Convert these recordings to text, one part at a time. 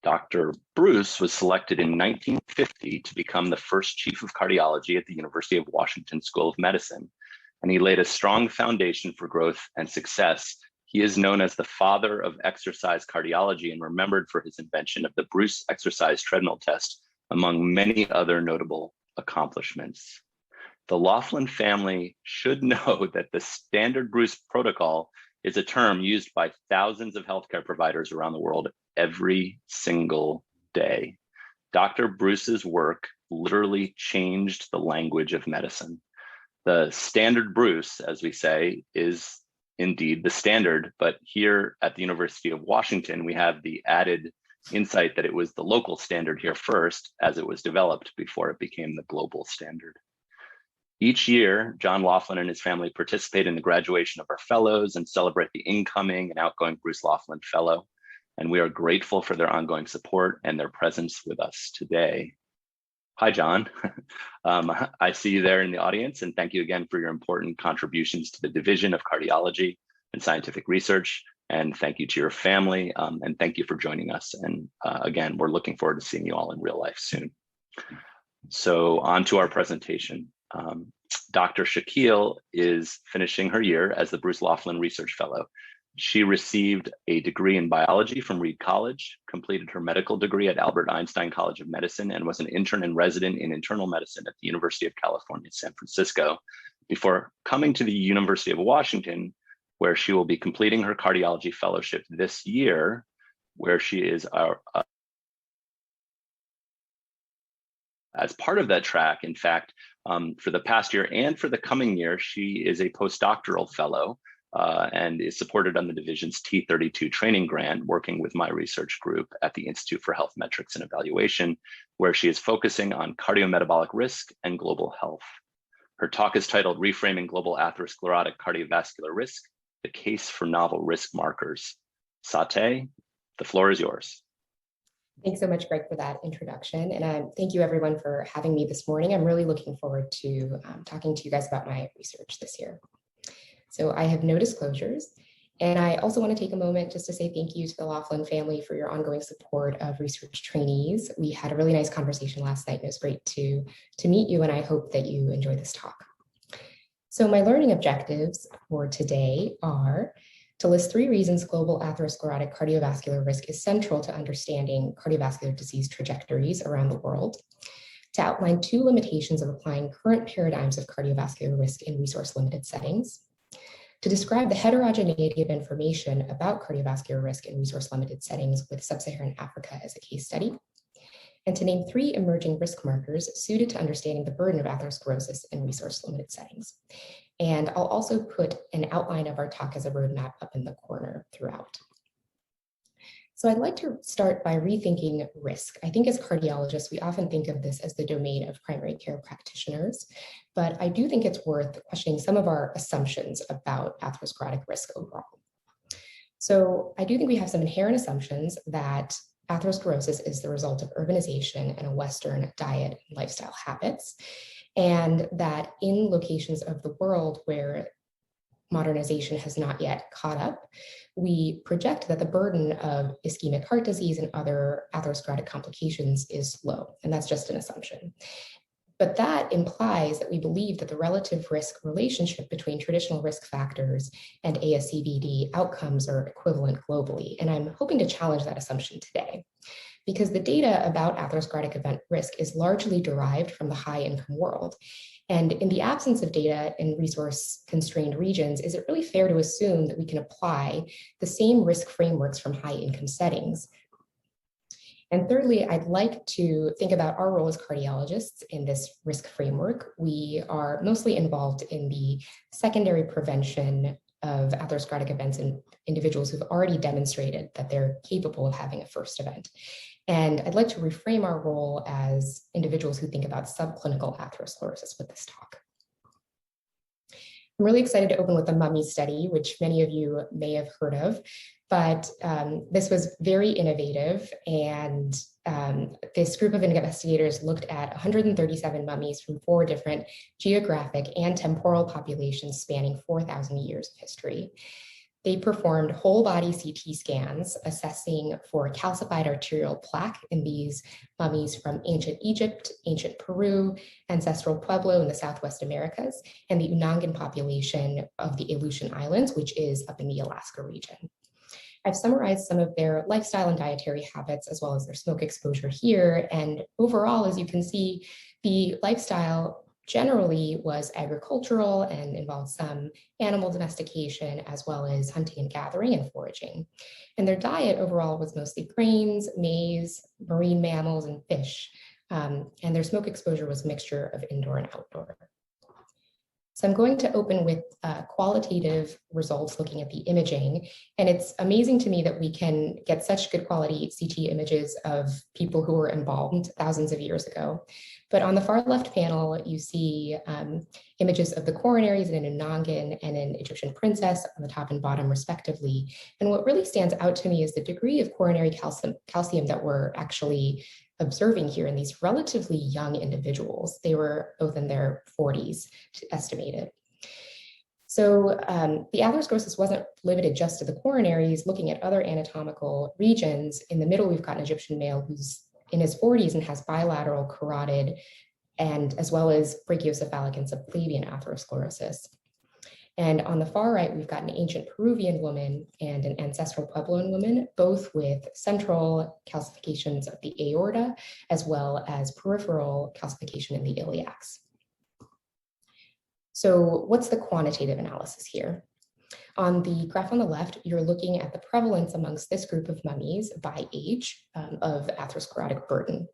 Dr. Bruce was selected in 1950 to become the first chief of cardiology at the University of Washington School of Medicine, and he laid a strong foundation for growth and success. He is known as the father of exercise cardiology and remembered for his invention of the Bruce exercise treadmill test, among many other notable accomplishments. The Laughlin family should know that the standard Bruce protocol is a term used by thousands of healthcare providers around the world every single day. Dr. Bruce's work literally changed the language of medicine. The standard Bruce, as we say, is indeed the standard, but here at the University of Washington, we have the added insight that it was the local standard here first, as it was developed before it became the global standard. Each year, John Laughlin and his family participate in the graduation of our fellows and celebrate the incoming and outgoing Bruce Laughlin Fellow, and we are grateful for their ongoing support and their presence with us today. Hi, John. I see you there in the audience, and thank you again for your important contributions to the Division of Cardiology and Scientific Research, and thank you to your family, and thank you for joining us. And again, we're looking forward to seeing you all in real life soon. So on to our presentation. Dr. Shaquille is finishing her year as the Bruce Laughlin Research Fellow. She received a degree in biology from Reed College, completed her medical degree at Albert Einstein College of Medicine, and was an intern and resident in internal medicine at the University of California, San Francisco, before coming to the University of Washington, where she will be completing her cardiology fellowship this year, where she is as part of that track. In fact, for the past year and for the coming year, she is a postdoctoral fellow and is supported on the division's T32 training grant, working with my research group at the Institute for Health Metrics and Evaluation, where she is focusing on cardiometabolic risk and global health. Her talk is titled Reframing Global Atherosclerotic Cardiovascular Risk, the Case for Novel Risk Markers. Satay, the floor is yours. Thanks so much, Greg, for that introduction. And thank you, everyone, for having me this morning. I'm really looking forward to talking to you guys about my research this year. So I have no disclosures. And I also want to take a moment just to say thank you to the Laughlin family for your ongoing support of research trainees. We had a really nice conversation last night, and it was great to meet you, and I hope that you enjoy this talk. So my learning objectives for today are to list 3 reasons global atherosclerotic cardiovascular risk is central to understanding cardiovascular disease trajectories around the world, to outline 2 limitations of applying current paradigms of cardiovascular risk in resource-limited settings, to describe the heterogeneity of information about cardiovascular risk in resource-limited settings with Sub-Saharan Africa as a case study, and to name 3 emerging risk markers suited to understanding the burden of atherosclerosis in resource-limited settings. And I'll also put an outline of our talk as a roadmap up in the corner throughout. So I'd like to start by rethinking risk. I think as cardiologists, we often think of this as the domain of primary care practitioners, but I do think it's worth questioning some of our assumptions about atherosclerotic risk overall. So I do think we have some inherent assumptions that atherosclerosis is the result of urbanization and a Western diet and lifestyle habits, and that in locations of the world where modernization has not yet caught up, we project that the burden of ischemic heart disease and other atherosclerotic complications is low, and that's just an assumption. But that implies that we believe that the relative risk relationship between traditional risk factors and ASCVD outcomes are equivalent globally, and I'm hoping to challenge that assumption today, because the data about atherosclerotic event risk is largely derived from the high-income world. And in the absence of data in resource-constrained regions, is it really fair to assume that we can apply the same risk frameworks from high-income settings? And thirdly, I'd like to think about our role as cardiologists in this risk framework. We are mostly involved in the secondary prevention of atherosclerotic events in individuals who've already demonstrated that they're capable of having a first event. And I'd like to reframe our role as individuals who think about subclinical atherosclerosis with this talk. I'm really excited to open with the mummy study, which many of you may have heard of, but this was very innovative. And this group of investigators looked at 137 mummies from 4 different geographic and temporal populations spanning 4,000 years of history. They performed whole body CT scans assessing for calcified arterial plaque in these mummies from ancient Egypt, ancient Peru, ancestral Pueblo in the Southwest Americas, and the Unangan population of the Aleutian Islands, which is up in the Alaska region. I've summarized some of their lifestyle and dietary habits as well as their smoke exposure here. And overall, as you can see, the lifestyle generally was agricultural and involved some animal domestication as well as hunting and gathering and foraging. And their diet overall was mostly grains, maize, marine mammals, and fish. And their smoke exposure was a mixture of indoor and outdoor. So I'm going to open with qualitative results looking at the imaging. And it's amazing to me that we can get such good quality CT images of people who were embalmed thousands of years ago. But on the far left panel, you see images of the coronaries in an Unangan and an Egyptian princess on the top and bottom respectively. And what really stands out to me is the degree of coronary calcium that we're actually observing here in these relatively young individuals. They were both in their 40s, estimated. So the atherosclerosis wasn't limited just to the coronaries. Looking at other anatomical regions, in the middle, we've got an Egyptian male who's in his 40s and has bilateral carotid and as well as brachiocephalic and subclavian atherosclerosis. And on the far right, we've got an ancient Peruvian woman and an ancestral Puebloan woman, both with central calcifications of the aorta, as well as peripheral calcification in the iliacs. So what's the quantitative analysis here? On the graph on the left, you're looking at the prevalence amongst this group of mummies by age of atherosclerotic burden.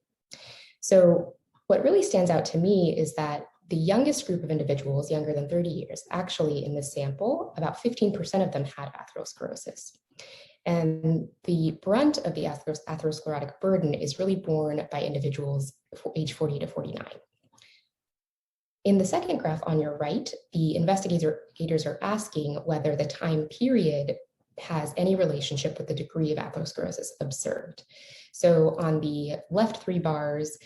So what really stands out to me is that the youngest group of individuals, younger than 30 years, actually in this sample, about 15% of them had atherosclerosis. And the brunt of the atherosclerotic burden is really borne by individuals age 40 to 49. In the second graph on your right, the investigators are asking whether the time period has any relationship with the degree of atherosclerosis observed. So on the left three bars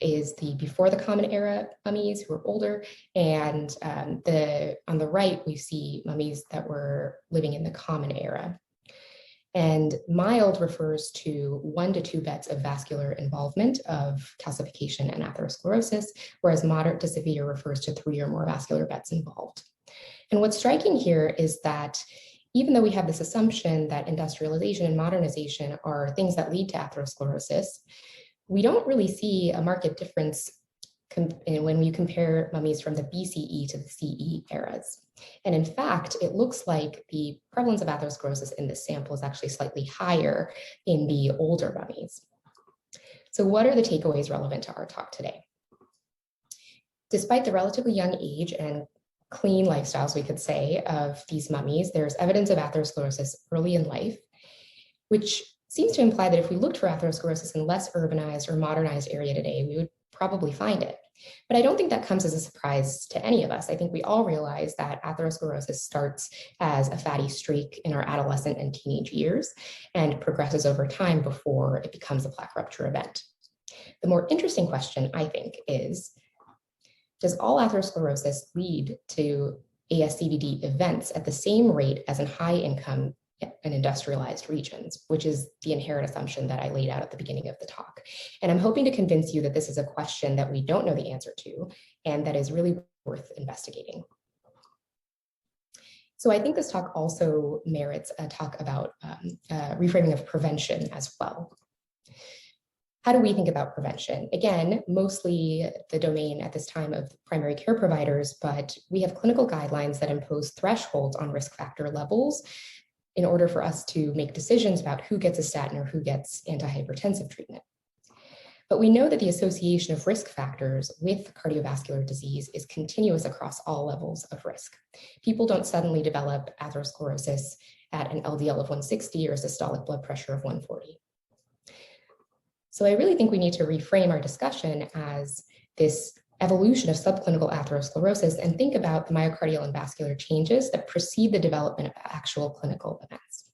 is the before the Common Era mummies who are older, and on the right, we see mummies that were living in the Common Era. And mild refers to 1 to 2 bets of vascular involvement of calcification and atherosclerosis, whereas moderate to severe refers to 3 or more vascular bets involved. And what's striking here is that even though we have this assumption that industrialization and modernization are things that lead to atherosclerosis, we don't really see a marked difference when we compare mummies from the BCE to the CE eras. And in fact, it looks like the prevalence of atherosclerosis in this sample is actually slightly higher in the older mummies. So what are the takeaways relevant to our talk today? Despite the relatively young age and clean lifestyles, we could say, of these mummies, there's evidence of atherosclerosis early in life, which seems to imply that if we looked for atherosclerosis in less urbanized or modernized area today, we would probably find it. But I don't think that comes as a surprise to any of us. I think we all realize that atherosclerosis starts as a fatty streak in our adolescent and teenage years and progresses over time before it becomes a plaque rupture event. The more interesting question, I think, is, does all atherosclerosis lead to ASCVD events at the same rate as in high income and industrialized regions, which is the inherent assumption that I laid out at the beginning of the talk. And I'm hoping to convince you that this is a question that we don't know the answer to, and that is really worth investigating. So I think this talk also merits a talk about reframing of prevention as well. How do we think about prevention? Again, mostly the domain at this time of primary care providers, but we have clinical guidelines that impose thresholds on risk factor levels in order for us to make decisions about who gets a statin or who gets antihypertensive treatment. But we know that the association of risk factors with cardiovascular disease is continuous across all levels of risk. People don't suddenly develop atherosclerosis at an LDL of 160 or systolic blood pressure of 140. So I really think we need to reframe our discussion as this evolution of subclinical atherosclerosis and think about the myocardial and vascular changes that precede the development of actual clinical events.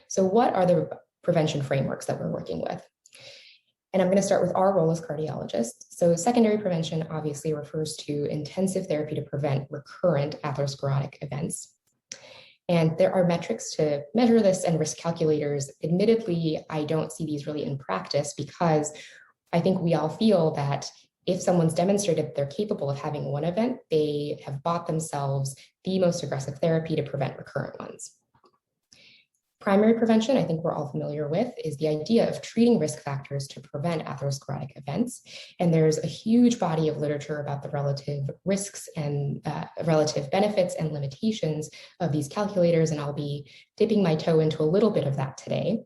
So what are the prevention frameworks that we're working with? And I'm going to start with our role as cardiologists. So secondary prevention obviously refers to intensive therapy to prevent recurrent atherosclerotic events. And there are metrics to measure this and risk calculators. Admittedly, I don't see these really in practice because I think we all feel that if someone's demonstrated that they're capable of having one event, they have bought themselves the most aggressive therapy to prevent recurrent ones. Primary prevention, I think we're all familiar with, is the idea of treating risk factors to prevent atherosclerotic events. And there's a huge body of literature about the relative risks and relative benefits and limitations of these calculators. And I'll be dipping my toe into a little bit of that today.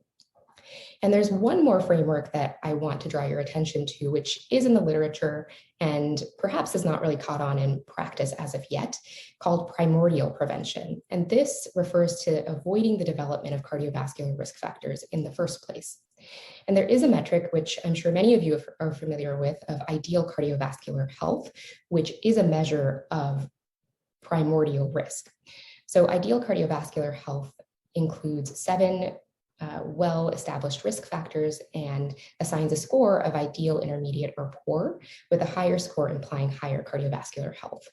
And there's one more framework that I want to draw your attention to, which is in the literature and perhaps is not really caught on in practice as of yet, called primordial prevention. And this refers to avoiding the development of cardiovascular risk factors in the first place. And there is a metric, which I'm sure many of you are familiar with, of ideal cardiovascular health, which is a measure of primordial risk. So ideal cardiovascular health includes 7 well-established risk factors and assigns a score of ideal, intermediate, or poor, with a higher score implying higher cardiovascular health.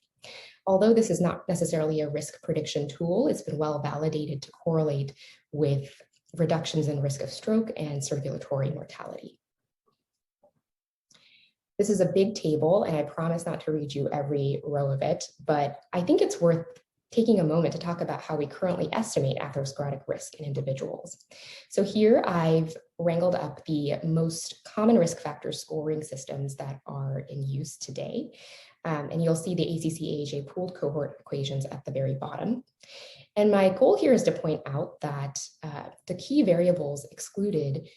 Although this is not necessarily a risk prediction tool, it's been well validated to correlate with reductions in risk of stroke and circulatory mortality. This is a big table, and I promise not to read you every row of it, but I think it's worth taking a moment to talk about how we currently estimate atherosclerotic risk in individuals. So here I've wrangled up the most common risk factor scoring systems that are in use today. And you'll see the ACC-AHA pooled cohort equations at the very bottom. And my goal here is to point out that the key variables excluded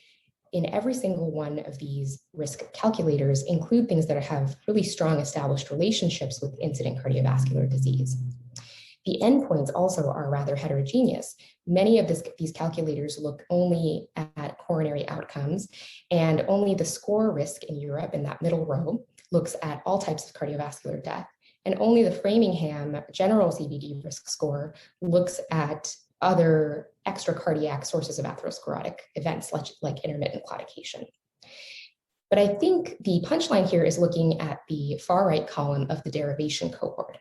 in every single one of these risk calculators include things that have really strong established relationships with incident cardiovascular disease. The endpoints also are rather heterogeneous. Many of these calculators look only at coronary outcomes, and only the score risk in Europe in that middle row looks at all types of cardiovascular death. And only the Framingham general CVD risk score looks at other extracardiac sources of atherosclerotic events like intermittent claudication. But I think the punchline here is looking at the far right column of the derivation cohort.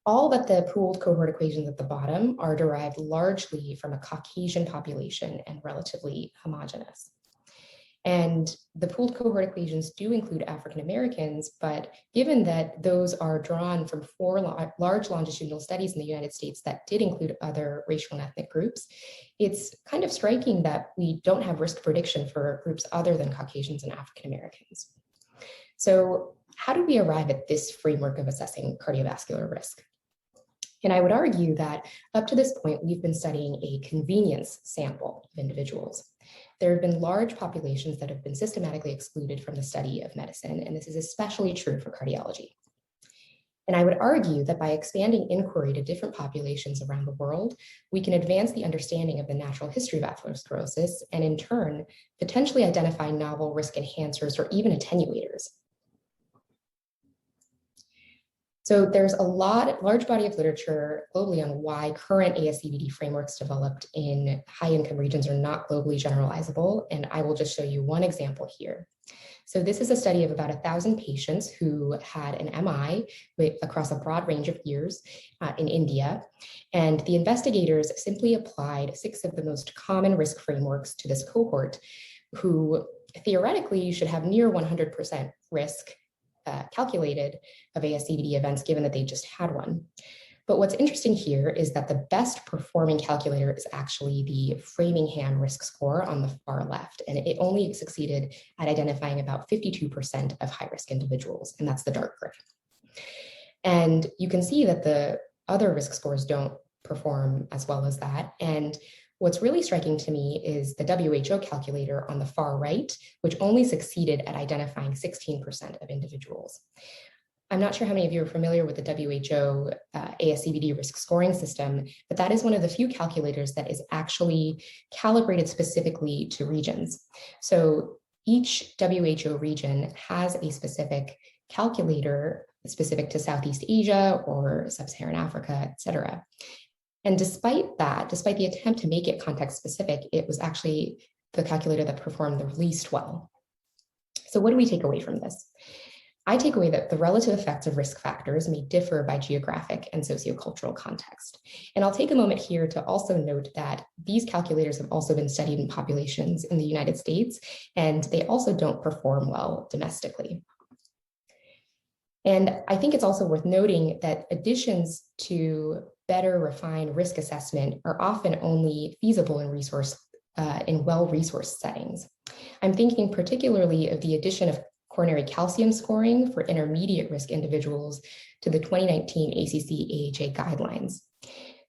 All but the pooled cohort equations at the bottom are derived largely from a Caucasian population and relatively homogeneous. And the pooled cohort equations do include African Americans, but given that those are drawn from 4 large longitudinal studies in the United States that did include other racial and ethnic groups, it's kind of striking that we don't have risk prediction for groups other than Caucasians and African Americans. So how do we arrive at this framework of assessing cardiovascular risk? And I would argue that up to this point, we've been studying a convenience sample of individuals. There have been large populations that have been systematically excluded from the study of medicine, and this is especially true for cardiology. And I would argue that by expanding inquiry to different populations around the world, we can advance the understanding of the natural history of atherosclerosis and in turn, potentially identify novel risk enhancers or even attenuators. So there's a large body of literature globally on why current ASCVD frameworks developed in high-income regions are not globally generalizable, and I will just show you one example here. So this is a study of about 1,000 patients who had an MI across a broad range of years in India, and the investigators simply applied 6 of the most common risk frameworks to this cohort, who theoretically should have near 100% risk calculated of ASCVD events, given that they just had one. But what's interesting here is that the best performing calculator is actually the Framingham risk score on the far left, and it only succeeded at identifying about 52% of high-risk individuals, and that's the dark gray. And you can see that the other risk scores don't perform as well as that. And what's really striking to me is the WHO calculator on the far right, which only succeeded at identifying 16% of individuals. I'm not sure how many of you are familiar with the WHO ASCVD risk scoring system, but that is one of the few calculators that is actually calibrated specifically to regions. So each WHO region has a specific calculator specific to Southeast Asia or Sub-Saharan Africa, et cetera. And despite that, despite the attempt to make it context specific, it was actually the calculator that performed the least well. So what do we take away from this? I take away that the relative effects of risk factors may differ by geographic and sociocultural context. And I'll take a moment here to also note that these calculators have also been studied in populations in the United States, and they also don't perform well domestically. And I think it's also worth noting that additions to better refined risk assessment are often only feasible in well-resourced settings. I'm thinking particularly of the addition of coronary calcium scoring for intermediate risk individuals to the 2019 ACC-AHA guidelines.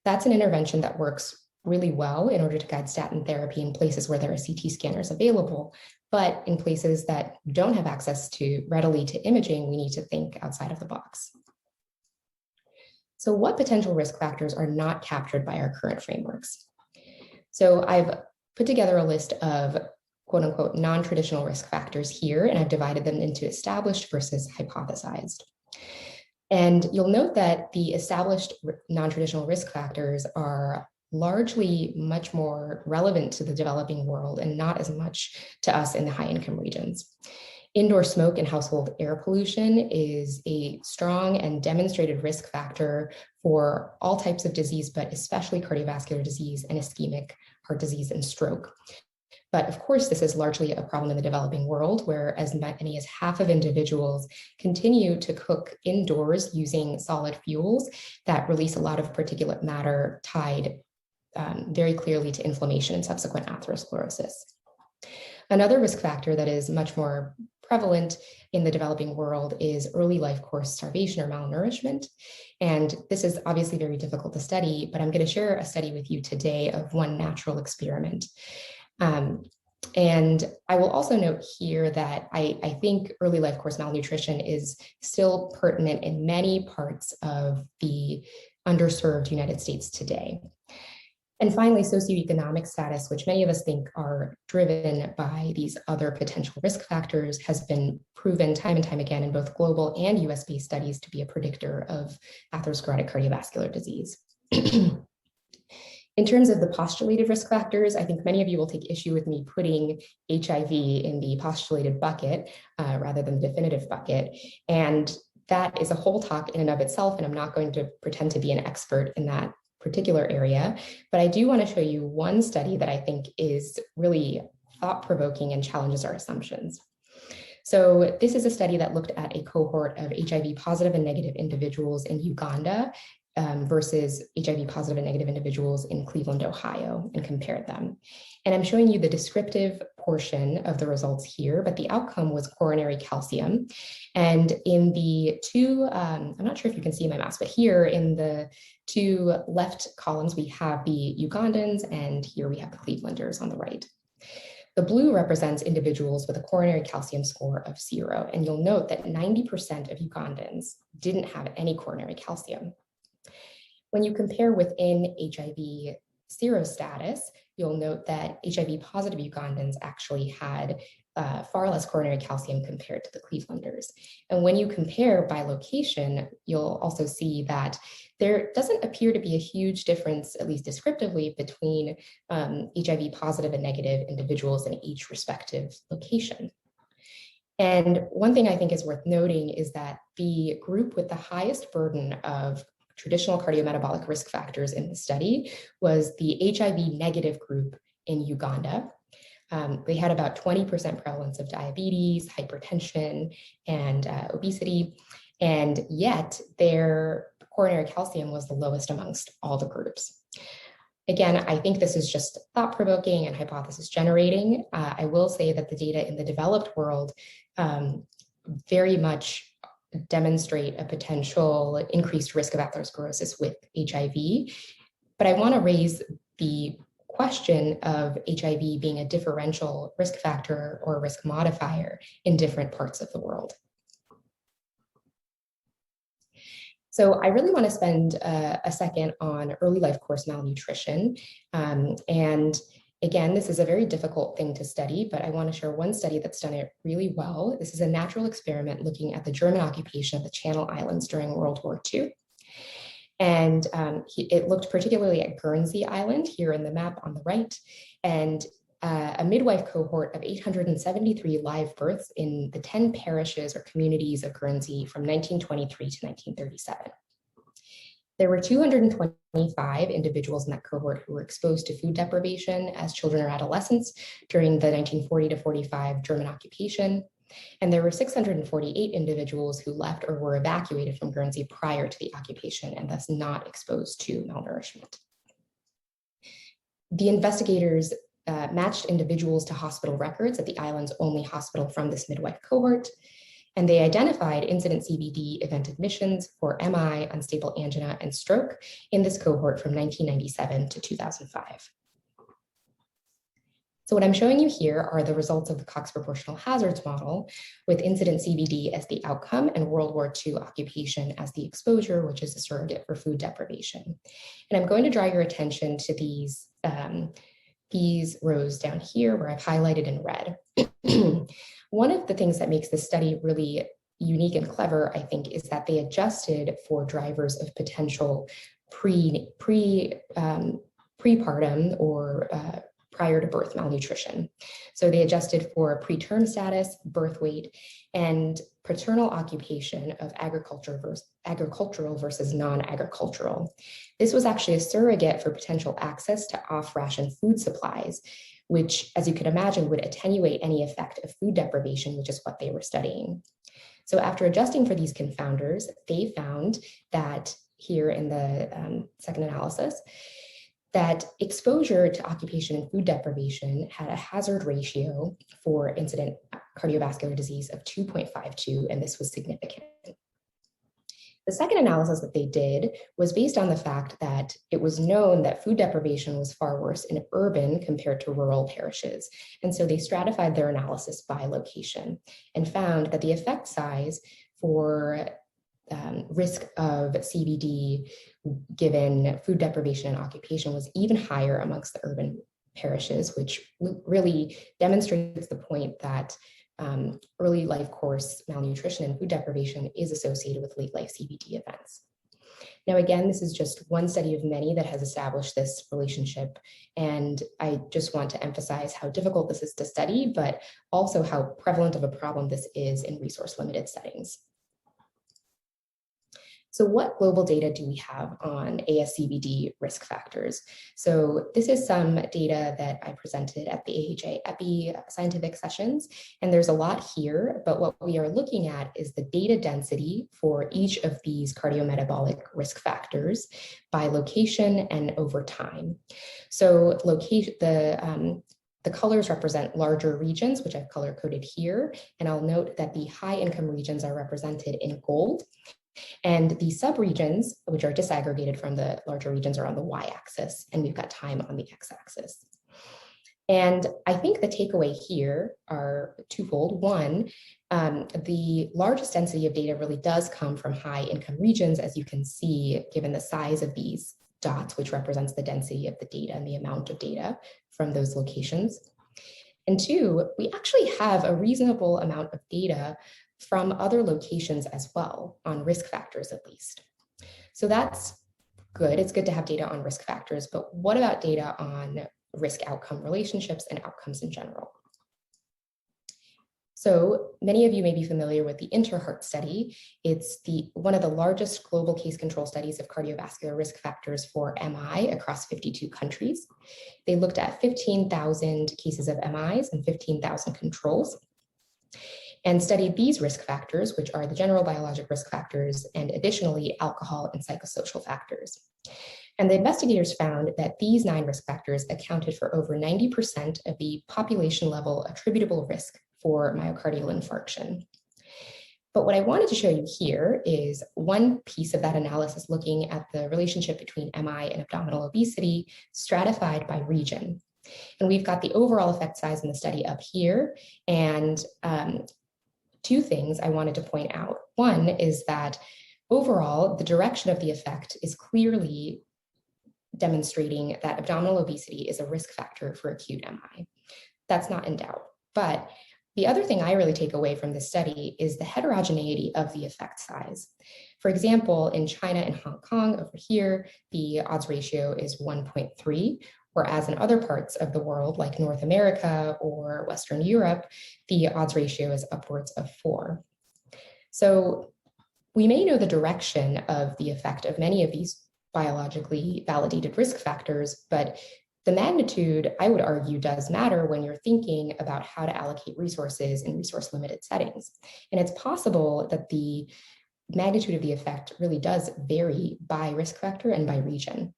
That's an intervention that works really well in order to guide statin therapy in places where there are CT scanners available, but in places that don't have access readily to imaging, we need to think outside of the box. So what potential risk factors are not captured by our current frameworks? So I've put together a list of quote unquote non-traditional risk factors here, and I've divided them into established versus hypothesized. And you'll note that the established non-traditional risk factors are largely much more relevant to the developing world and not as much to us in the high income regions. Indoor smoke and household air pollution is a strong and demonstrated risk factor for all types of disease, but especially cardiovascular disease and ischemic heart disease and stroke. But of course, this is largely a problem in the developing world, where as many as half of individuals continue to cook indoors using solid fuels that release a lot of particulate matter tied very clearly to inflammation and subsequent atherosclerosis. Another risk factor that is much more prevalent in the developing world is early life course starvation or malnourishment. And this is obviously very difficult to study, but I'm going to share a study with you today of one natural experiment. And I will also note here that I think early life course malnutrition is still pertinent in many parts of the underserved United States today. And finally, socioeconomic status, which many of us think are driven by these other potential risk factors, has been proven time and time again in both global and US-based studies to be a predictor of atherosclerotic cardiovascular disease. In terms of the postulated risk factors, I think many of you will take issue with me putting HIV in the postulated bucket rather than the definitive bucket. And that is a whole talk in and of itself, and I'm not going to pretend to be an expert in that particular area, but I do want to show you one study that I think is really thought-provoking and challenges our assumptions. So this is a study that looked at a cohort of HIV positive and negative individuals in Uganda versus HIV positive and negative individuals in Cleveland, Ohio, and compared them. And I'm showing you the descriptive portion of the results here, but the outcome was coronary calcium. And in the two, I'm not sure if you can see my mouse, but here in the two left columns, we have the Ugandans, and here we have the Clevelanders on the right. The blue represents individuals with a coronary calcium score of 0. And you'll note that 90% of Ugandans didn't have any coronary calcium. When you compare within HIV serostatus, you'll note that HIV positive Ugandans actually had far less coronary calcium compared to the Clevelanders. And when you compare by location, you'll also see that there doesn't appear to be a huge difference, at least descriptively, between HIV positive and negative individuals in each respective location. And one thing I think is worth noting is that the group with the highest burden of traditional cardiometabolic risk factors in the study was the HIV negative group in Uganda. They had about 20% prevalence of diabetes, hypertension, and obesity, and yet their coronary calcium was the lowest amongst all the groups. Again, I think this is just thought-provoking and hypothesis generating. I will say that the data in the developed world very much demonstrate a potential increased risk of atherosclerosis with HIV. But I want to raise the question of HIV being a differential risk factor or risk modifier in different parts of the world. So I really want to spend a second on early life course malnutrition. And again, this is a very difficult thing to study, but I want to share one study that's done it really well. This is a natural experiment looking at the German occupation of the Channel Islands during World War II. And it looked particularly at Guernsey Island here in the map on the right. And a midwife cohort of 873 live births in the 10 parishes or communities of Guernsey from 1923 to 1937. There were 225 individuals in that cohort who were exposed to food deprivation as children or adolescents during the 1940 to 45 German occupation. And there were 648 individuals who left or were evacuated from Guernsey prior to the occupation and thus not exposed to malnourishment. The investigators matched individuals to hospital records at the island's only hospital from this midwife cohort, and they identified incident CVD event admissions for MI, unstable angina, and stroke in this cohort from 1997 to 2005. So what I'm showing you here are the results of the Cox proportional hazards model with incident CVD as the outcome and World War II occupation as the exposure, which is a surrogate for food deprivation. And I'm going to draw your attention to these rows down here where I've highlighted in red. One of the things that makes this study really unique and clever, I think, is that they adjusted for drivers of potential prepartum or prior to birth malnutrition. So they adjusted for preterm status, birth weight, and paternal occupation of agricultural versus non-agricultural. This was actually a surrogate for potential access to off-ration food supplies, which, as you can imagine, would attenuate any effect of food deprivation, which is what they were studying. So after adjusting for these confounders, they found that here in the second analysis, that exposure to occupation and food deprivation had a hazard ratio for incident cardiovascular disease of 2.52, and this was significant. The second analysis that they did was based on the fact that it was known that food deprivation was far worse in urban compared to rural parishes. And so they stratified their analysis by location and found that the effect size for risk of CVD given food deprivation and occupation was even higher amongst the urban parishes, which really demonstrates the point that early life course malnutrition and food deprivation is associated with late life CVD events. Now, again, this is just one study of many that has established this relationship. And I just want to emphasize how difficult this is to study, but also how prevalent of a problem this is in resource limited settings. So what global data do we have on ASCVD risk factors? So this is some data that I presented at the AHA EPI scientific sessions, and there's a lot here, but what we are looking at is the data density for each of these cardiometabolic risk factors by location and over time. So the colors represent larger regions, which I've color coded here, and I'll note that the high income regions are represented in gold. And the subregions, which are disaggregated from the larger regions, are on the y-axis, and we've got time on the x-axis. And I think the takeaway here are twofold. One, the largest density of data really does come from high income regions, as you can see, given the size of these dots, which represents the density of the data and the amount of data from those locations. And two, we actually have a reasonable amount of data from other locations as well, on risk factors at least. So that's good. It's good to have data on risk factors, but what about data on risk outcome relationships and outcomes in general? So many of you may be familiar with the InterHeart study. It's one of the largest global case control studies of cardiovascular risk factors for MI across 52 countries. They looked at 15,000 cases of MIs and 15,000 controls, and studied these risk factors, which are the general biologic risk factors, and additionally, alcohol and psychosocial factors. And the investigators found that these 9 risk factors accounted for over 90% of the population level attributable risk for myocardial infarction. But what I wanted to show you here is one piece of that analysis looking at the relationship between MI and abdominal obesity stratified by region. And we've got the overall effect size in the study up here, and 2 things I wanted to point out. One is that overall, the direction of the effect is clearly demonstrating that abdominal obesity is a risk factor for acute MI. That's not in doubt. But the other thing I really take away from this study is the heterogeneity of the effect size. For example, in China and Hong Kong over here, the odds ratio is 1.3, whereas in other parts of the world, like North America or Western Europe, the odds ratio is upwards of 4. So we may know the direction of the effect of many of these biologically validated risk factors, but the magnitude, I would argue, does matter when you're thinking about how to allocate resources in resource-limited settings. And it's possible that the magnitude of the effect really does vary by risk factor and by region.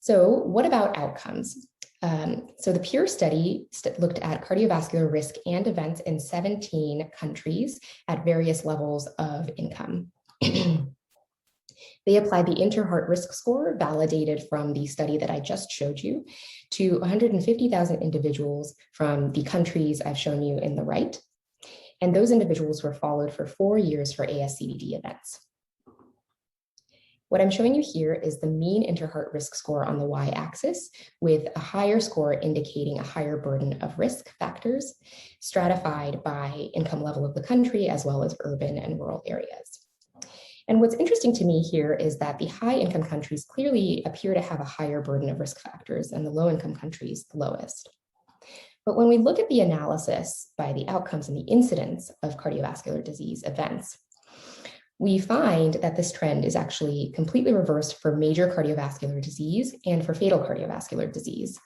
So what about outcomes? So the PURE study looked at cardiovascular risk and events in 17 countries at various levels of income. They applied the Inter-Heart Risk Score, validated from the study that I just showed you, to 150,000 individuals from the countries I've shown you in the right. And those individuals were followed for 4 years for ASCVD events. What I'm showing you here is the mean inter-heart risk score on the y-axis, with a higher score indicating a higher burden of risk factors, stratified by income level of the country, as well as urban and rural areas. And what's interesting to me here is that the high income countries clearly appear to have a higher burden of risk factors, and the low income countries the lowest. But when we look at the analysis by the outcomes and the incidence of cardiovascular disease events, we find that this trend is actually completely reversed for major cardiovascular disease and for fatal cardiovascular disease,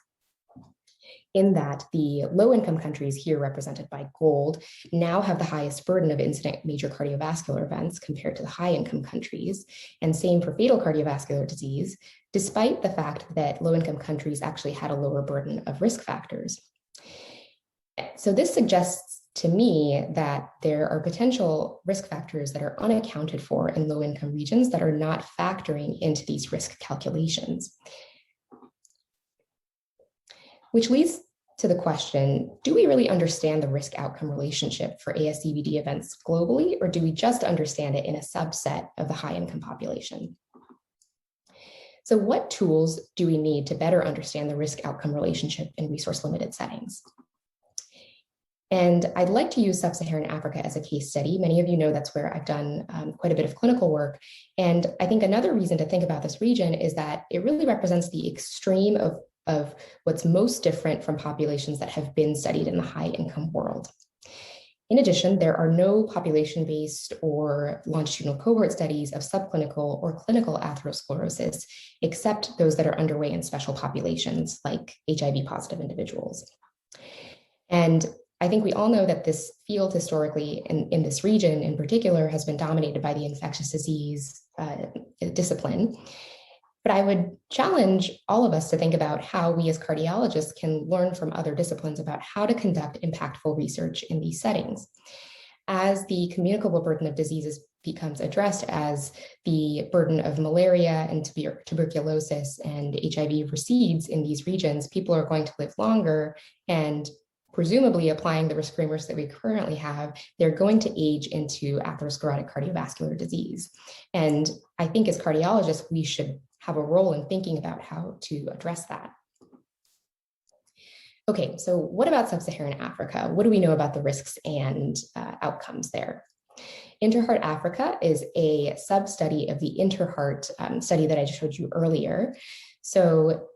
in that the low-income countries, here represented by gold, now have the highest burden of incident major cardiovascular events compared to the high-income countries, and same for fatal cardiovascular disease, despite the fact that low-income countries actually had a lower burden of risk factors. So this suggests to me that there are potential risk factors that are unaccounted for in low-income regions that are not factoring into these risk calculations. Which leads to the question, do we really understand the risk-outcome relationship for ASCVD events globally, or do we just understand it in a subset of the high-income population? So what tools do we need to better understand the risk-outcome relationship in resource-limited settings? And I'd like to use Sub-Saharan Africa as a case study. Many of you know that's where I've done quite a bit of clinical work. And I think another reason to think about this region is that it really represents the extreme of what's most different from populations that have been studied in the high-income world. In addition, there are no population-based or longitudinal cohort studies of subclinical or clinical atherosclerosis, except those that are underway in special populations like HIV-positive individuals. And I think we all know that this field historically in this region in particular has been dominated by the infectious disease discipline. But I would challenge all of us to think about how we as cardiologists can learn from other disciplines about how to conduct impactful research in these settings. As the communicable burden of diseases becomes addressed, as the burden of malaria and tuberculosis and HIV recedes in these regions, people are going to live longer, and presumably applying the risk frameworks that we currently have, they're going to age into atherosclerotic cardiovascular disease. And I think as cardiologists, we should have a role in thinking about how to address that. Okay, so what about Sub-Saharan Africa? What do we know about the risks and outcomes there? Inter-Heart Africa is a sub-study of the Inter-Heart study that I showed you earlier. So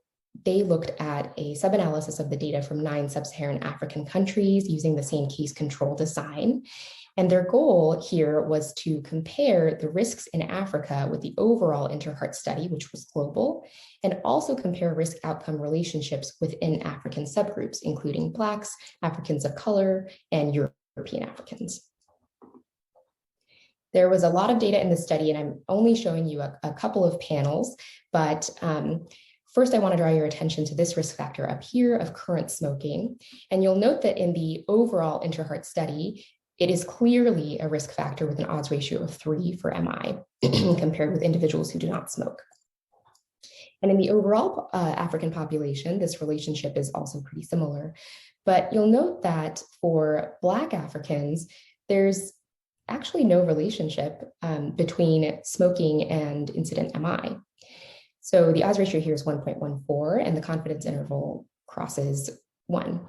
they looked at a sub-analysis of the data from 9 Sub-Saharan African countries using the same case control design. And their goal here was to compare the risks in Africa with the overall Inter-Heart study, which was global, and also compare risk outcome relationships within African subgroups, including Blacks, Africans of color, and European Africans. There was a lot of data in the study, and I'm only showing you a couple of panels, but first, I want to draw your attention to this risk factor up here of current smoking. And you'll note that in the overall Inter-Heart study, it is clearly a risk factor with an odds ratio of 3 for MI compared with individuals who do not smoke. And in the overall African population, this relationship is also pretty similar. But you'll note that for Black Africans, there's actually no relationship between smoking and incident MI. So the odds ratio here is 1.14, and the confidence interval crosses 1.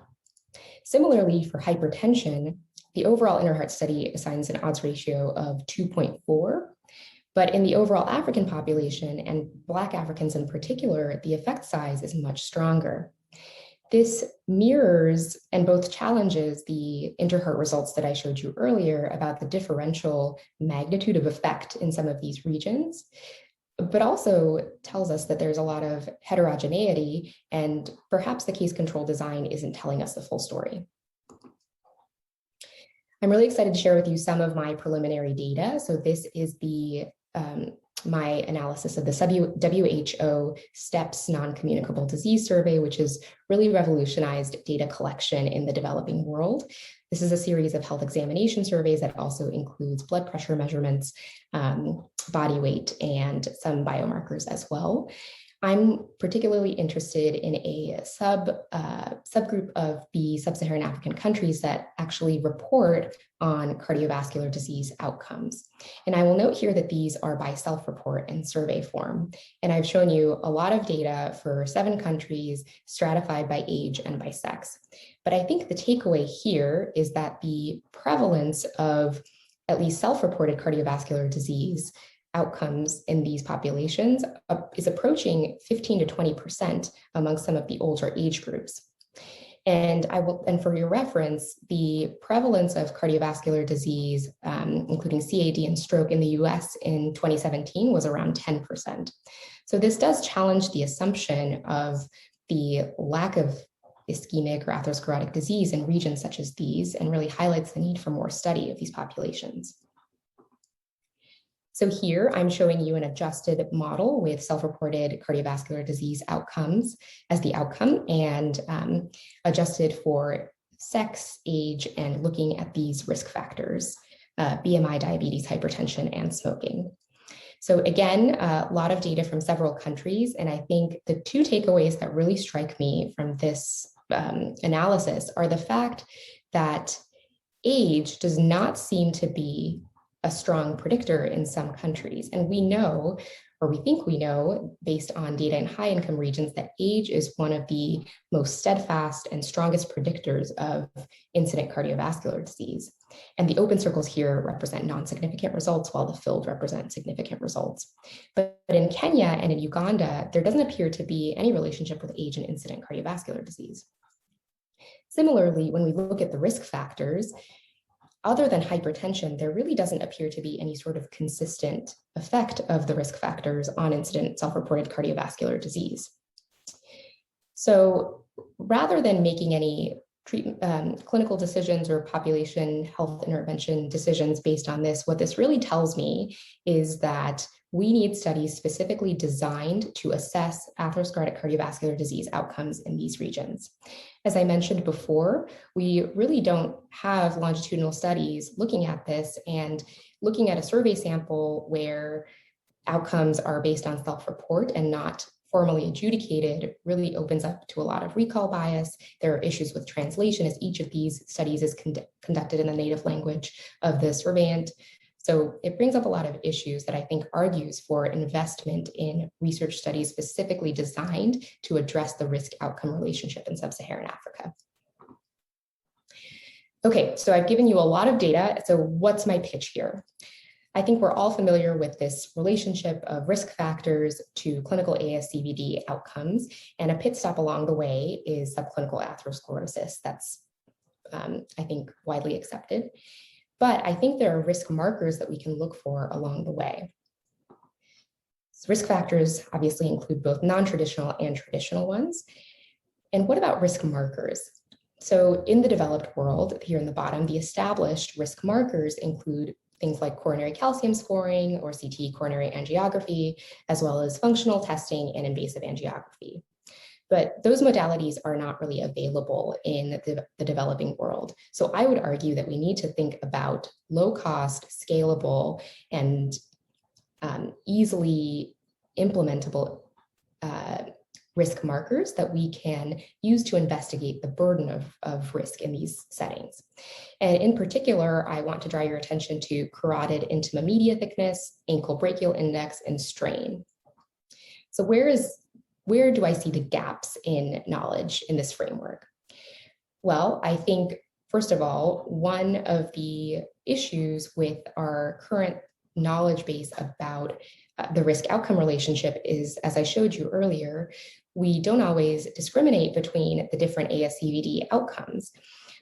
Similarly, for hypertension, the overall Inter-Heart study assigns an odds ratio of 2.4, But in the overall African population, and Black Africans in particular, the effect size is much stronger. This mirrors and both challenges the interheart results that I showed you earlier about the differential magnitude of effect in some of these regions, but also tells us that there's a lot of heterogeneity, and perhaps the case control design isn't telling us the full story. I'm really excited to share with you some of my preliminary data. So this is the my analysis of the WHO STEPS non-communicable disease survey, which has really revolutionized data collection in the developing world. This is a series of health examination surveys that also includes blood pressure measurements, body weight, and some biomarkers as well. I'm particularly interested in a subgroup of the Sub-Saharan African countries that actually report on cardiovascular disease outcomes. And I will note here that these are by self-report and survey form. And I've shown you a lot of data for 7 countries stratified by age and by sex. But I think the takeaway here is that the prevalence of at least self-reported cardiovascular disease outcomes in these populations is approaching 15 to 20% among some of the older age groups. And for your reference, the prevalence of cardiovascular disease, including CAD and stroke in the US in 2017 was around 10%. So this does challenge the assumption of the lack of ischemic or atherosclerotic disease in regions such as these, and really highlights the need for more study of these populations. So here I'm showing you an adjusted model with self-reported cardiovascular disease outcomes as the outcome, and adjusted for sex, age, and looking at these risk factors, BMI, diabetes, hypertension, and smoking. So again, a lot of data from several countries, and I think the 2 takeaways that really strike me from this analysis are the fact that age does not seem to be a strong predictor in some countries. And we know, or we think we know, based on data in high income regions, that age is one of the most steadfast and strongest predictors of incident cardiovascular disease. And the open circles here represent non-significant results, while the filled represent significant results. But in Kenya and in Uganda, there doesn't appear to be any relationship with age and incident cardiovascular disease. Similarly, when we look at the risk factors, other than hypertension, there really doesn't appear to be any sort of consistent effect of the risk factors on incident self-reported cardiovascular disease. So rather than making any clinical decisions or population health intervention decisions based on this, what this really tells me is that we need studies specifically designed to assess atherosclerotic cardiovascular disease outcomes in these regions. As I mentioned before, we really don't have longitudinal studies looking at this, and looking at a survey sample where outcomes are based on self-report and not formally adjudicated really opens up to a lot of recall bias. There are issues with translation, as each of these studies is conducted in the native language of the surveyant. So it brings up a lot of issues that I think argues for investment in research studies specifically designed to address the risk-outcome relationship in Sub-Saharan Africa. Okay, so I've given you a lot of data. So what's my pitch here? I think we're all familiar with this relationship of risk factors to clinical ASCVD outcomes, and a pit stop along the way is subclinical atherosclerosis. That's, I think, widely accepted. But I think there are risk markers that we can look for along the way. So risk factors obviously include both non-traditional and traditional ones. And what about risk markers? So in the developed world, here in the bottom, the established risk markers include things like coronary calcium scoring or CT coronary angiography, as well as functional testing and invasive angiography. But those modalities are not really available in the developing world. So I would argue that we need to think about low-cost, scalable, and easily implementable risk markers that we can use to investigate the burden of risk in these settings. And in particular, I want to draw your attention to carotid intima media thickness, ankle brachial index, and strain. So where do I see the gaps in knowledge in this framework? Well, I think, first of all, one of the issues with our current knowledge base about the risk outcome relationship is, as I showed you earlier, we don't always discriminate between the different ASCVD outcomes.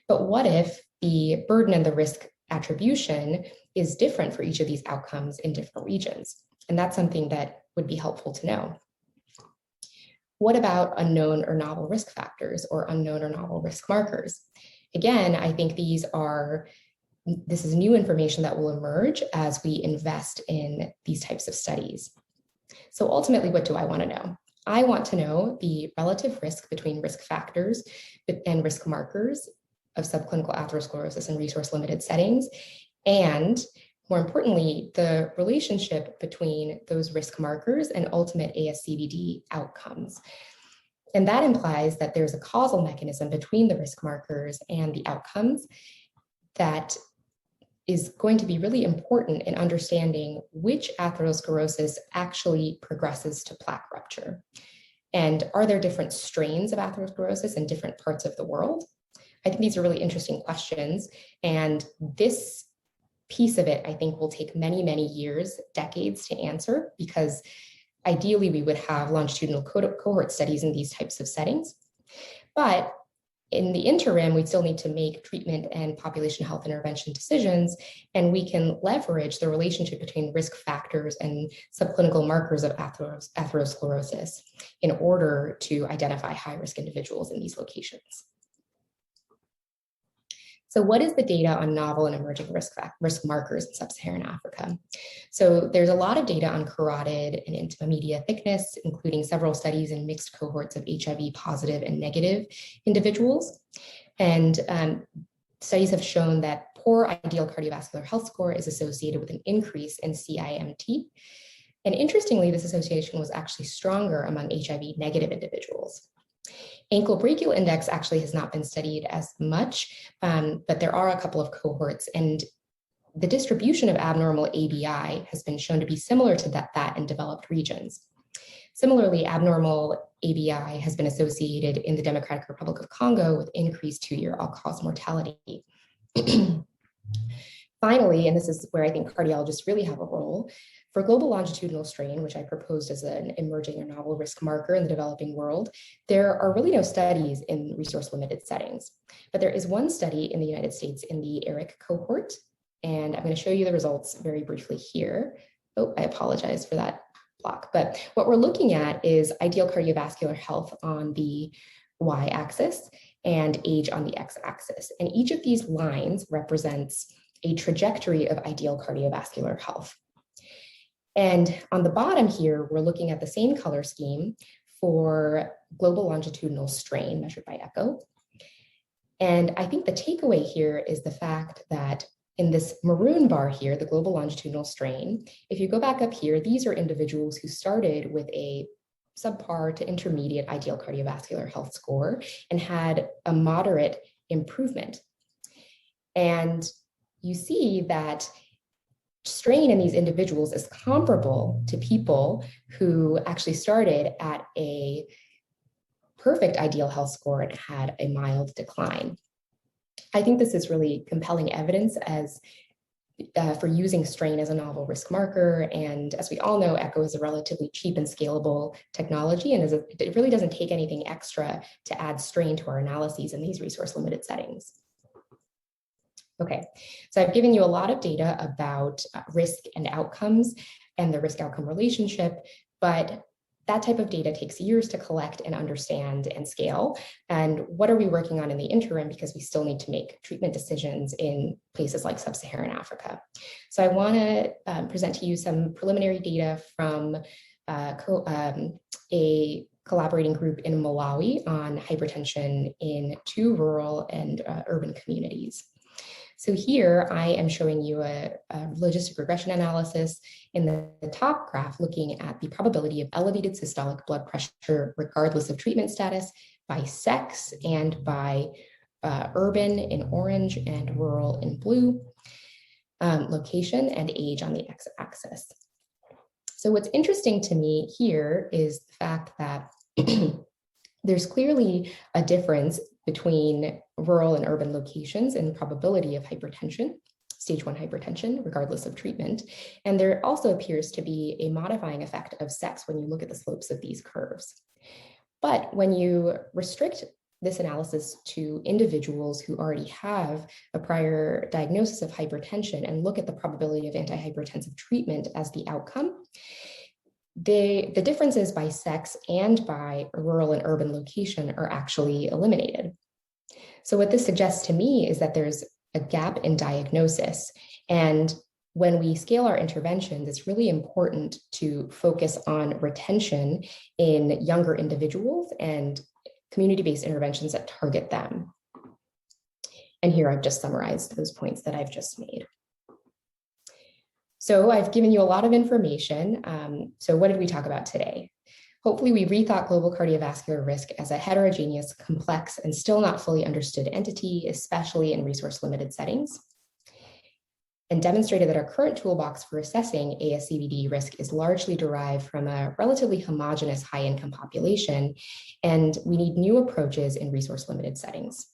But what if the burden and the risk attribution is different for each of these outcomes in different regions? And that's something that would be helpful to know. What about unknown or novel risk factors or unknown or novel risk markers? Again, I think this is new information that will emerge as we invest in these types of studies. So ultimately, what do I want to know? I want to know the relative risk between risk factors and risk markers of subclinical atherosclerosis in resource-limited settings, and more importantly, the relationship between those risk markers and ultimate ASCVD outcomes. And that implies that there's a causal mechanism between the risk markers and the outcomes that is going to be really important in understanding which atherosclerosis actually progresses to plaque rupture. And are there different strains of atherosclerosis in different parts of the world? I think these are really interesting questions. And this piece of it, I think, will take many, many years, decades to answer, because ideally we would have longitudinal cohort studies in these types of settings. But in the interim, we still need to make treatment and population health intervention decisions, and we can leverage the relationship between risk factors and subclinical markers of atherosclerosis in order to identify high-risk individuals in these locations. So what is the data on novel and emerging risk markers in Sub-Saharan Africa? So there's a lot of data on carotid and intima media thickness, including several studies in mixed cohorts of HIV positive and negative individuals. And studies have shown that poor ideal cardiovascular health score is associated with an increase in CIMT. And interestingly, this association was actually stronger among HIV negative individuals. Ankle brachial index actually has not been studied as much, but there are a couple of cohorts, and the distribution of abnormal ABI has been shown to be similar to that in developed regions. Similarly, abnormal ABI has been associated in the Democratic Republic of Congo with increased 2-year all-cause mortality. Finally, and this is where I think cardiologists really have a role, for global longitudinal strain, which I proposed as an emerging or novel risk marker in the developing world, there are really no studies in resource-limited settings. But there is one study in the United States in the ERIC cohort, and I'm going to show you the results very briefly here. Oh, I apologize for that block. But what we're looking at is ideal cardiovascular health on the y-axis and age on the x-axis. And each of these lines represents a trajectory of ideal cardiovascular health. And on the bottom here, we're looking at the same color scheme for global longitudinal strain measured by echo. And I think the takeaway here is the fact that in this maroon bar here, the global longitudinal strain, if you go back up here, these are individuals who started with a subpar to intermediate ideal cardiovascular health score and had a moderate improvement. And you see that strain in these individuals is comparable to people who actually started at a perfect ideal health score and had a mild decline. I think this is really compelling evidence as for using strain as a novel risk marker. And as we all know, echo is a relatively cheap and scalable technology, and it really doesn't take anything extra to add strain to our analyses in these resource-limited settings. Okay, so I've given you a lot of data about risk and outcomes and the risk-outcome relationship, but that type of data takes years to collect and understand and scale. And what are we working on in the interim, because we still need to make treatment decisions in places like Sub-Saharan Africa. So I want to present to you some preliminary data from a collaborating group in Malawi on hypertension in 2 rural and urban communities. So here I am showing you a logistic regression analysis in the top graph, looking at the probability of elevated systolic blood pressure regardless of treatment status by sex and by urban in orange and rural in blue, location and age on the x-axis. So what's interesting to me here is the fact that there's clearly a difference between rural and urban locations in probability of hypertension. stage 1 hypertension, regardless of treatment. And there also appears to be a modifying effect of sex when you look at the slopes of these curves. But when you restrict this analysis to individuals who already have a prior diagnosis of hypertension and look at the probability of antihypertensive treatment as the outcome, the differences by sex and by rural and urban location are actually eliminated. So what this suggests to me is that there's a gap in diagnosis. And when we scale our interventions, it's really important to focus on retention in younger individuals and community-based interventions that target them. And here I've just summarized those points that I've just made. So I've given you a lot of information. So what did we talk about today? Hopefully we rethought global cardiovascular risk as a heterogeneous, complex, and still not fully understood entity, especially in resource-limited settings, and demonstrated that our current toolbox for assessing ASCVD risk is largely derived from a relatively homogeneous high-income population, and we need new approaches in resource-limited settings.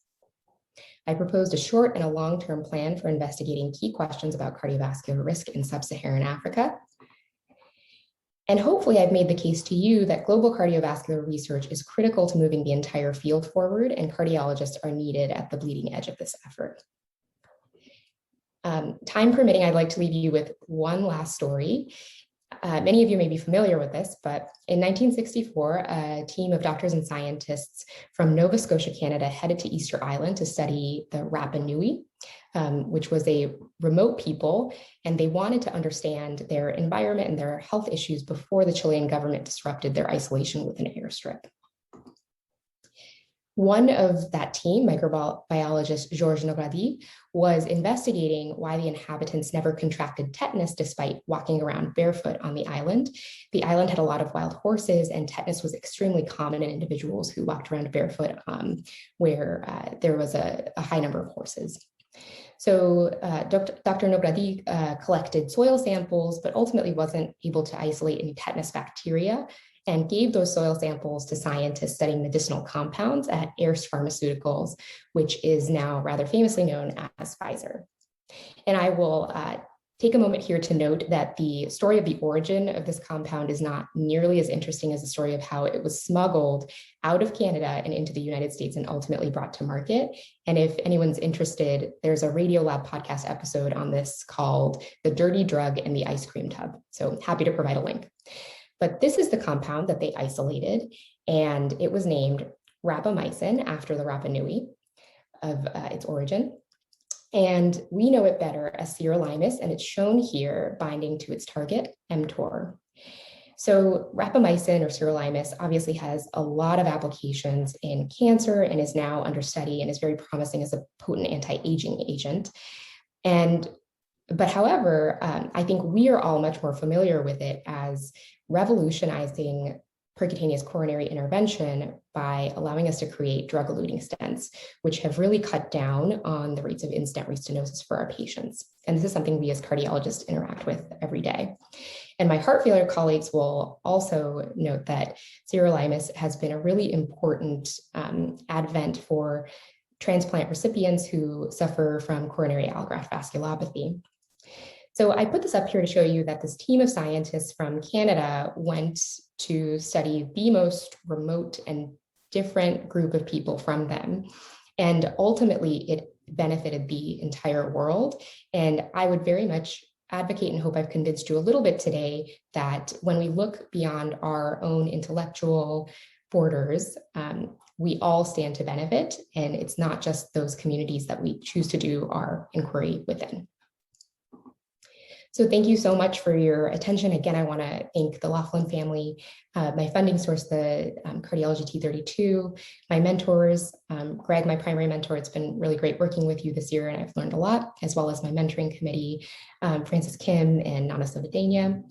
I proposed a short and a long-term plan for investigating key questions about cardiovascular risk in Sub-Saharan Africa. And hopefully I've made the case to you that global cardiovascular research is critical to moving the entire field forward, and cardiologists are needed at the bleeding edge of this effort. Time permitting, I'd like to leave you with one last story. Many of you may be familiar with this, but in 1964, a team of doctors and scientists from Nova Scotia, Canada, headed to Easter Island to study the Rapa Nui, which was a remote people, and they wanted to understand their environment and their health issues before the Chilean government disrupted their isolation with an airstrip. One of that team, microbiologist Georges Nogrady, was investigating why the inhabitants never contracted tetanus despite walking around barefoot on the island. The island had a lot of wild horses, and tetanus was extremely common in individuals who walked around barefoot where there was a high number of horses. So Dr. Nogrady collected soil samples, but ultimately wasn't able to isolate any tetanus bacteria, and gave those soil samples to scientists studying medicinal compounds at Ayres Pharmaceuticals, which is now rather famously known as Pfizer. And I will take a moment here to note that the story of the origin of this compound is not nearly as interesting as the story of how it was smuggled out of Canada and into the United States and ultimately brought to market. And if anyone's interested, there's a Radiolab podcast episode on this called The Dirty Drug and the Ice Cream Tub. So happy to provide a link. But this is the compound that they isolated, and it was named rapamycin after the Rapa Nui of its origin. And we know it better as sirolimus, and it's shown here binding to its target, mTOR. So rapamycin or sirolimus obviously has a lot of applications in cancer and is now under study and is very promising as a potent anti-aging agent. But however, I think we are all much more familiar with it as revolutionizing percutaneous coronary intervention by allowing us to create drug-eluting stents, which have really cut down on the rates of in-stent restenosis for our patients. And this is something we as cardiologists interact with every day. And my heart failure colleagues will also note that sirolimus has been a really important advent for transplant recipients who suffer from coronary allograft vasculopathy. So I put this up here to show you that this team of scientists from Canada went to study the most remote and different group of people from them. And ultimately, it benefited the entire world. And I would very much advocate and hope I've convinced you a little bit today that when we look beyond our own intellectual borders, we all stand to benefit. And it's not just those communities that we choose to do our inquiry within. So thank you so much for your attention. Again, I want to thank the Laughlin family, my funding source, the Cardiology T32, my mentors, Greg, my primary mentor. It's been really great working with you this year, and I've learned a lot, as well as my mentoring committee, Francis Kim and Nana Sovadenia,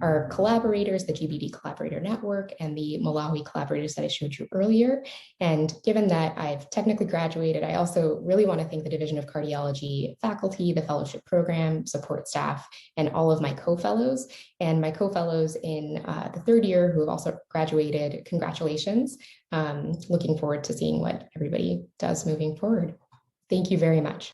our collaborators, the GBD Collaborator Network, and the Malawi collaborators that I showed you earlier. And given that I've technically graduated, I also really want to thank the Division of Cardiology faculty, the fellowship program, support staff, and all of my co-fellows. And my co-fellows in the third year who have also graduated, congratulations. Looking forward to seeing what everybody does moving forward. Thank you very much.